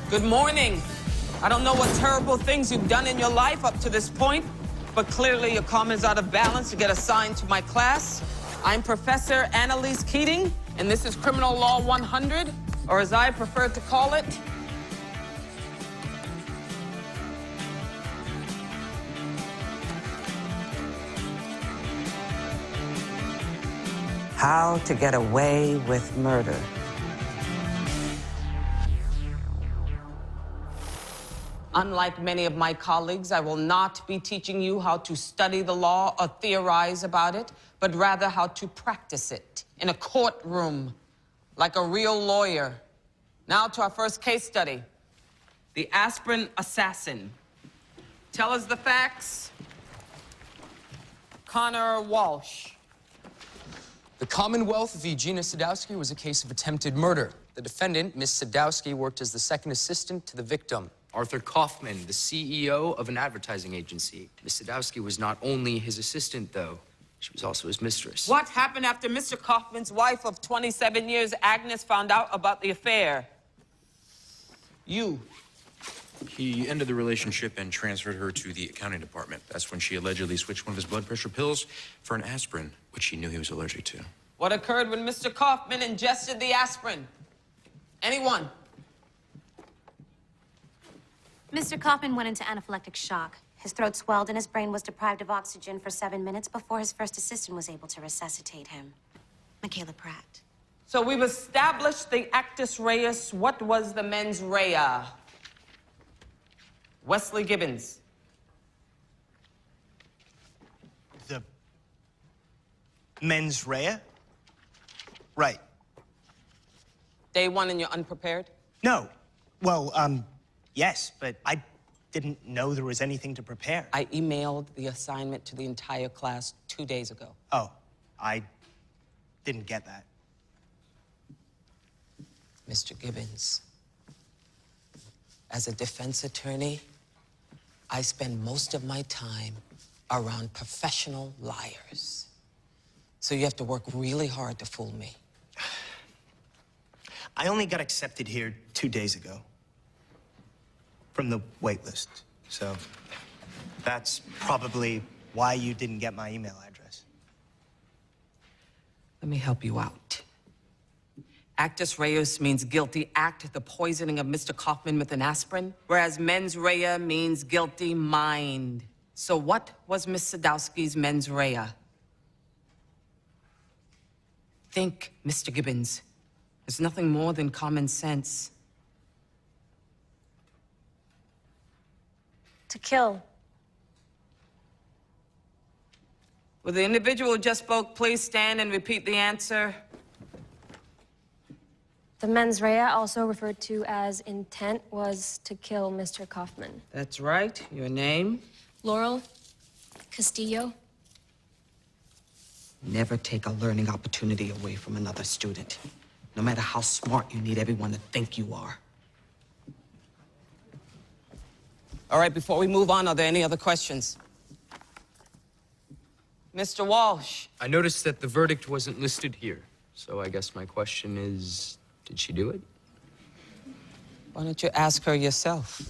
Good morning. I don't know what terrible things you've done in your life up to this point, but clearly your karma is out of balance to get assigned to my class. I'm Professor Annalise Keating, and this is Criminal Law 100, or as I prefer to call it, How to Get Away with Murder. Unlike many of my colleagues, I will not be teaching you how to study the law or theorize about it, but rather how to practice it in a courtroom, like a real lawyer. Now to our first case study, the aspirin assassin. Tell us the facts. Connor Walsh. The Commonwealth v. Gina Sadowski was a case of attempted murder. The defendant, Miss Sadowski, worked as the second assistant to the victim, Arthur Kaufman, the CEO of an advertising agency. Miss Sadowski was not only his assistant, though. She was also his mistress. What happened after Mr. Kaufman's wife of 27 years, Agnes, found out about the affair? You. He ended the relationship and transferred her to the accounting department. That's when she allegedly switched one of his blood pressure pills for an aspirin, which she knew he was allergic to. What occurred when Mr. Kaufman ingested the aspirin? Anyone? Mr. Kaufman went into anaphylactic shock. His throat swelled and his brain was deprived of oxygen for 7 minutes before his first assistant was able to resuscitate him. Michaela Pratt. So we've established the actus reus. What was the mens rea? Wesley Gibbons. The mens rea? Right. Day one and you're unprepared? No. Well, yes, but I didn't know there was anything to prepare. I emailed the assignment to the entire class 2 days ago. Oh, I didn't get that. Mr. Gibbons, as a defense attorney, I spend most of my time around professional liars. So you have to work really hard to fool me. I only got accepted here 2 days ago from the wait list. So that's probably why you didn't get my email address. Let me help you out. Actus reus means guilty act, the poisoning of Mr. Kaufman with an aspirin, whereas mens rea means guilty mind. So what was Miss Sadowski's mens rea? Think, Mr. Gibbons. It's nothing more than common sense. To kill. Will the individual who just spoke please stand and repeat the answer? The mens rea, also referred to as intent, was to kill Mr. Kaufman. That's right. Your name? Laurel Castillo. Never take a learning opportunity away from another student. No matter how smart you need everyone to think you are. All right, before we move on, are there any other questions? Mr. Walsh. I noticed that the verdict wasn't listed here, so I guess my question is, did she do it? Why don't you ask her yourself?